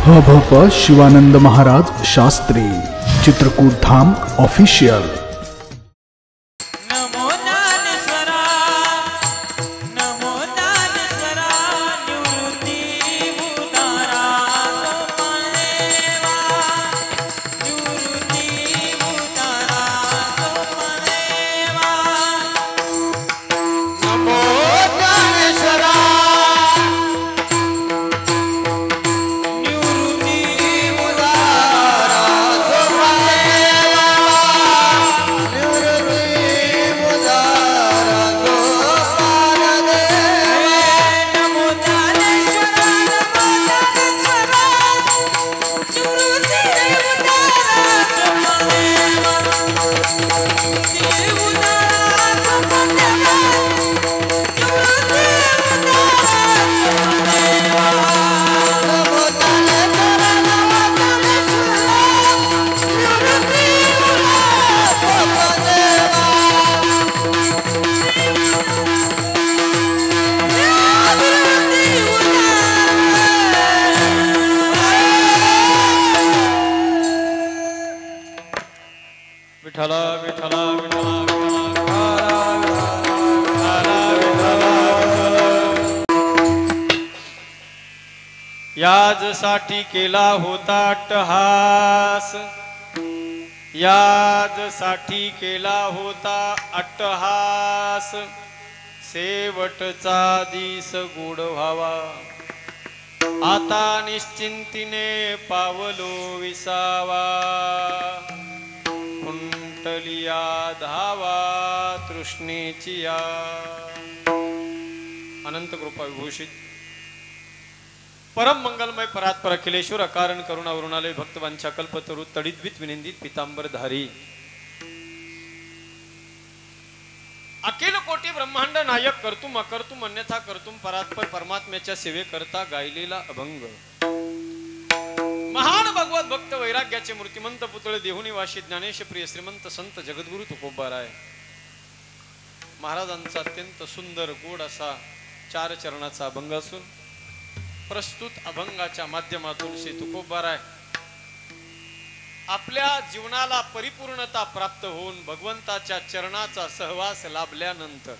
हभप शिवानंद महाराज शास्त्री चित्रकूट धाम official. याजसाठी केला होता अट्टहास, याजसाठी केला होता अट्टहास, शेवटचा दिस गोड व्हावा, आता निश्चिंतीने पावलो विसावा, कुंटलिया धावा तृष्णेची या। अनंत कृपा विभूषित परम मंगलमय परात्पर अखिलेश्वर अकारण करुणा वरुणालय भक्तवांच्या कल्पतरु तडिद्वित विनिंदित पीतांबरधारी अखिल कोटी ब्रह्मांड नायक कर्तुम अकर्तुम अन्यथा कर्तुम परात्पर परमात्म्याच्या सेवेकरता गायलेला अभंग, महान भगवत भक्त वैराग्याचे मूर्तिमंत पुतळे देहुनी वाशी ज्ञानेश प्रिय श्रीमंत संत जगद्गुरु तुकोबाराय महाराजांचा अत्यंत सुंदर गोड असा 4 चरणाचा अभंग असून प्रस्तुत अभंगाच्या माध्यमातून श्री तुकोबाराय आपल्या जीवनाला परिपूर्णता प्राप्त होऊन भगवंताच्या चरणाचा सहवास लाभल्यानंतर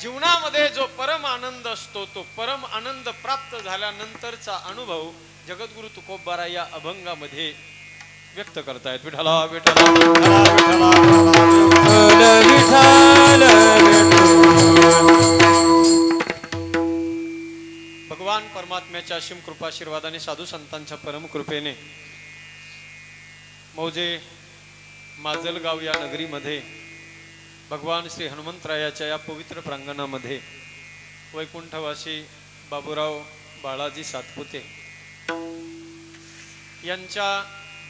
जीवनामध्ये जो परम आनंद असतो तो परम आनंद प्राप्त झाल्यानंतरचा अनुभव जगद्गुरु तुकोबाराय या अभंगामध्ये व्यक्त करतायत। विठला विठला विठला भगवान परमात्म्याच्या असीम कृपाशीर्वादाने साधू संतांच्या परम कृपेने मौजे माजलगाव या नगरीमध्ये भगवान श्री हनुमंतरायाच्या या पवित्र प्रांगणामध्ये वैकुंठवासी बाबूराव बाळाजी सातपुते यांच्या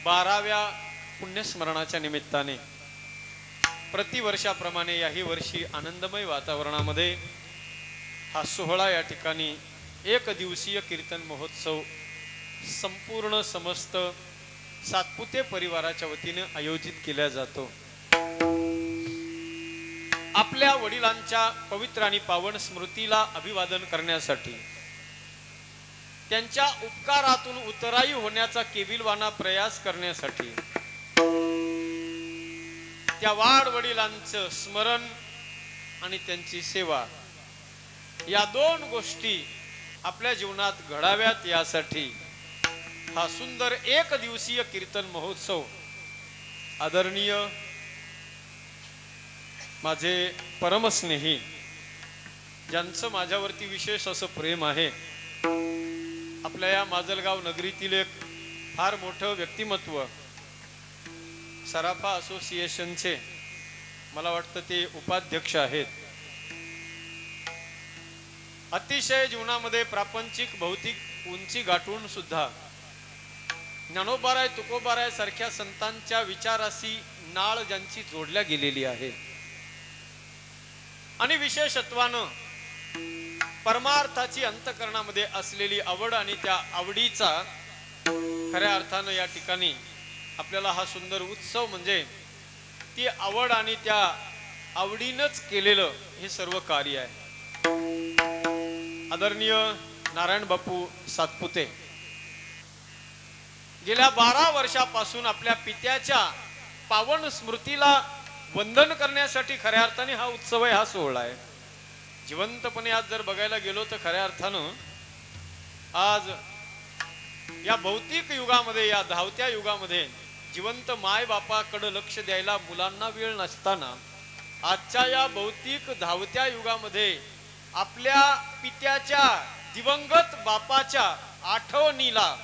12व्या पुण्यस्मरणाच्या निमित्ताने प्रतिवर्षाप्रमाणे याही वर्षी आनंदमय वातावरणामध्ये हा सोहळा या ठिकाणी 1 दिवसीय कीर्तन महोत्सव संपूर्ण समस्त सातपुते परिवाराच्या वतीने आयोजित केला जातो। आपल्या वडिलांच्या पवित्र आणि पावन स्मृतीला अभिवादन करण्यासाठी त्यांच्या उपकारातून उतराई होण्याचा केविलवाना प्रयास करण्यासाठी त्या वाड वडिलांचं स्मरण आणि त्यांची सेवा या 2 गोष्टी आपल्या जीवनात घडाव्यात यासाठी हा सुंदर 1 दिवसीय कीर्तन महोत्सव आदरणीय माझे परमस्नेही ज्यांचं माझ्यावरती विशेष असं प्रेम आहे, आपल्या या माजलगाव नगरीतील एक फार मोठं व्यक्तिमत्व सराफा असोसिएशनचे मला वाटतं ते उपाध्यक्ष आहेत, अतिशय जीवनामध्ये प्रापंचिक भौतिक उंची गाठून सुद्धा ज्ञानोबाराय तुकोबाराय सारख्या संतांच्या विचाराशी नाळ ज्यांची जोडल्या गेलेली आहे आणि विशेषत्वानं परमार्थाची अंतकरणामध्ये असलेली आवड आणि त्या आवडीचा खऱ्या अर्थानं या ठिकाणी आपल्याला हा सुंदर उत्सव म्हणजे ती आवड आणि त्या आवडीनंच केलेलं हे सर्व कार्य आहे। आदरणीय नारायण बापू सातपुते गेल्या 12 वर्षापासून आपल्या पित्याच्या पावन स्मृतीला वंदन करण्यासाठी खऱ्या अर्थाने हा उत्सव आहे, हा सोहळा आहे. जिवंतपणे आज जर बघायला गेलो तर खऱ्या अर्थानं आज या भौतिक युगामध्ये, या धावत्या युगामध्ये जिवंत माय बापाकडे लक्ष द्यायला मुलांना वेळ नसताना आजच्या या भौतिक धावत्या युगामध्ये आपल्या पित्याच्या दिवंगत बापाच्या आठवणीला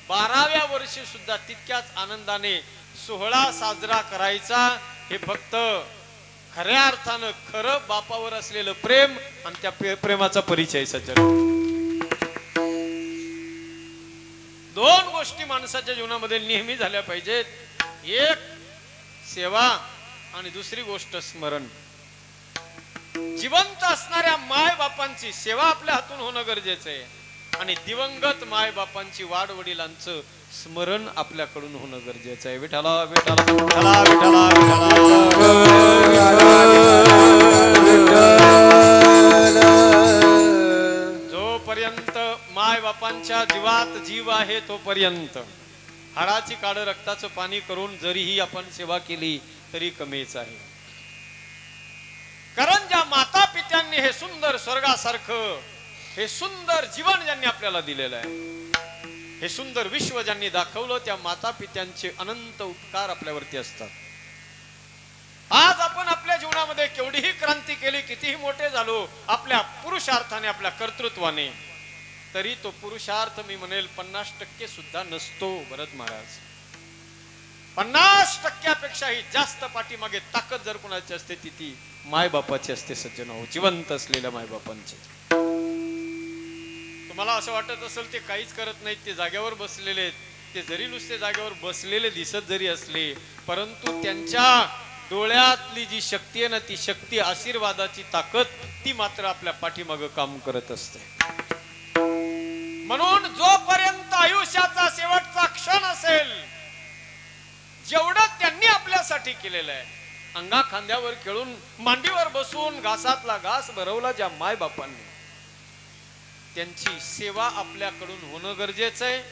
12व्या वर्षी सुद्धा तितक्याच आनंदाने सोहळा साजरा करायचा. हे फक्त खऱ्या अर्थानं खरं बापावर असलेलं प्रेम आणि त्या प्रेमाचा परिचय. सज्जन, 2 गोष्टी माणसाच्या जीवनामध्ये नेहमी झाल्या पाहिजेत. एक सेवा आणि दुसरी गोष्ट स्मरण. जिवंत असणाऱ्या माय बापांची सेवा आपल्या हातून होणं गरजेचं आहे आणि दिवंगत माय बापांची वाड वडिलांचं स्मरण आपल्याकडून होणं गरजेचं आहे. विठ्ठला विठ्ठला विठ्ठला विठ्ठला. जोपर्यंत माय बापांच्या जीवात जीव आहे तोपर्यंत हाडाची काढ रक्ताचं पाणी करून जरीही आपण सेवा केली तरी कमीच आहे. कारण ज्या माता पित्यांनी हे सुंदर स्वर्गासारखं हे सुंदर जीवन ज्यांनी आपल्याला दिलेलं आहे, हे सुंदर विश्व ज्यांनी दाखवलं, त्या माता पित्यांचे अनंत उपकार आपल्यावरती असतात. आज आपण आपल्या जीवनामध्ये केवढीही क्रांती केली, कितीही मोठे झालो आपल्या पुरुषार्थाने, आपल्या कर्तृत्वाने, तरी तो पुरुषार्थ मी म्हणेल 50% सुद्धा नसतो. भरत महाराज, 50%पेक्षाही जास्त पाठीमागे ताकद जर कोणाची असते ती माय बापाची असते. सज्जन हो, जिवंत असलेल्या माय बापांची. तुम्हाला असं वाटत असेल ते काहीच करत नाहीत, ते जागेवर बसलेले आहेत, ते जरी नुसते जागेवर बसलेले दिसत जरी असले, परंतु त्यांच्या डोळ्यातली जी शक्ती आहे ना, ती शक्ती, आशीर्वादाची ताकद, ती मात्र आपल्या पाठीमागं काम करत असते. म्हणून जोपर्यंत आयुष्याचा शेवटचा क्षण असेल, जेवढं त्यांनी आपल्यासाठी केलेलं आहे, अंगा खांद्यावर खेळून, मांडीवर बसून घासातला घास भरवला ज्या माय बापांनी, त्यांची सेवा आपल्याकडून होणं गरजेचं आहे,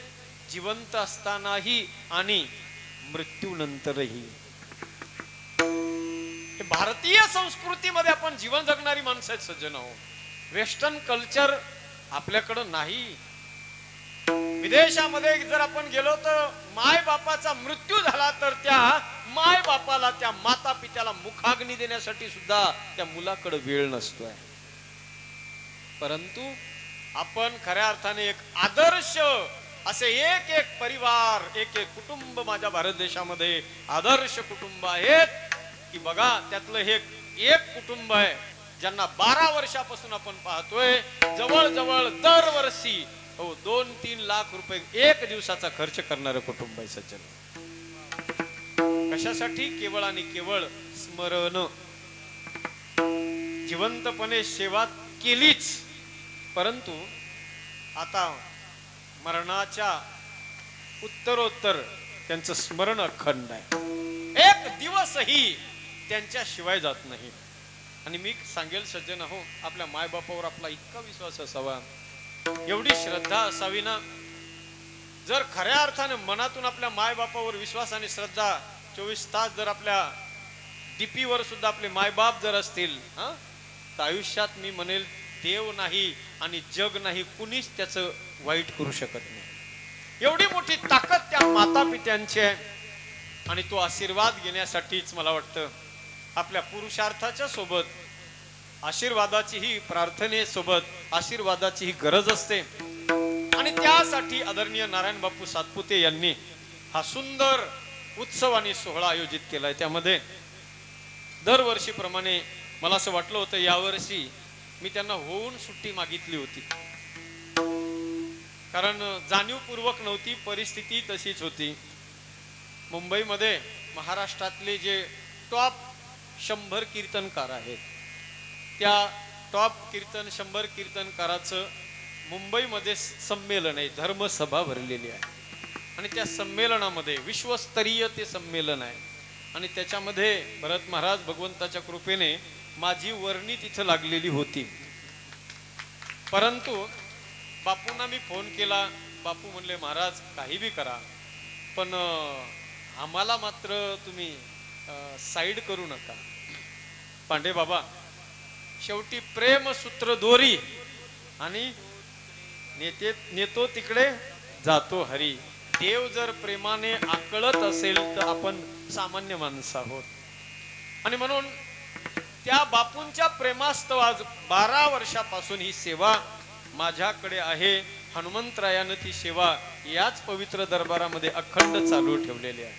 जिवंत असतानाही आणि मृत्यूनंतरही. भारतीय संस्कृतीमध्ये आपण जीवन जगणारी माणसं आहेत सज्जन हो. वेस्टर्न कल्चर आपल्याकडं नाही. विदेशामध्ये जर आपण गेलो तर माय बापाचा मृत्यू झाला तर त्या माय बापाला, त्या माता पित्याला मुखाग्नी देण्यासाठी सुद्धा त्या मुलाकडे वेळ नसतोय. परंतु आपण खऱ्या अर्थाने एक आदर्श असे एक एक परिवार, एक एक कुटुंब माझ्या भारत देशामध्ये आदर्श कुटुंब आहेत की बघा, त्यातलं हे एक कुटुंब आहे ज्यांना 12 वर्षापासून आपण पाहतोय जवळजवळ दरवर्षी 2-3 लाख रुपये एक दिवसाचा खर्च करणारं कुटुंब आहे सज्जन. कशासाठी? केवळ आणि केवळ स्मरण. जिवंतपणे सेवा केलीच, परंतु आता मरणाच्या उत्तरोत्तर त्यांचं स्मरण अखंड आहे. एक दिवसही त्यांच्याशिवाय जात नाही. आणि मी सांगेल सज्जन हो, आपल्या मायबापावर आपला इतका विश्वास असावा, एवढी श्रद्धा असावी ना. जर खऱ्या अर्थाने मनातून आपल्या मायबापावर विश्वास आणि श्रद्धा 24 तास जर आपल्या डीपीवर सुद्धा आपले मायबाप जर असतील, तर आयुष्यात मी म्हणेल देव नाही आणि जग नाही, कुणीच त्याचं वाईट करू शकत नाही. एवढी मोठी ताकद त्या माता पित्यांची आहे. आणि तो आशीर्वाद घेण्यासाठीच मला वाटतं आपल्या पुरुषार्थाच्या सोबत आशीर्वादाचीही, प्रार्थनेसोबत आशीर्वादाचीही गरज असते. आणि त्यासाठी आदरणीय नारायण बापू सातपुते यांनी हा सुंदर उत्सव आणि सोहळा आयोजित केलाय. त्यामध्ये दरवर्षीप्रमाणे मला असं वाटलं होतं यावर्षी मी त्यांना होऊन सुट्टी मागितली होती, कारण जाणीवपूर्वक नव्हती, परिस्थिती तशीच होती. मुंबईमध्ये महाराष्ट्रातले जे टॉप 100 कीर्तनकार आहेत, त्या टॉप 100 कीर्तनकाराचं मुंबईमध्ये संमेलन आहे, धर्मसभा भरलेली आहे. आणि त्या संमेलनामध्ये विश्वस्तरीय ते संमेलन आहे. आणि त्याच्यामध्ये भरत महाराज भगवंताच्या कृपेने माझी वर्णी तिथं लागलेली होती. परंतु बापूंना मी फोन केला. बापू म्हणले महाराज काही बी करा, पण आम्हाला मात्र तुम्ही साईड करू नका. पांडे बाबा शेवटी प्रेम सूत्र दोरी आणि नेतो तिकडे जातो हरी. देव जर प्रेमाने आकळत असेल तर आपण सामान्य माणसं आहोत. आणि म्हणून त्या बापूंच्या प्रेमास्तव आज 12 वर्षापासून ही सेवा माझ्याकडे आहे. हनुमंतरायानं ती सेवा याच पवित्र दरबारामध्ये अखंड चालू ठेवलेली आहे.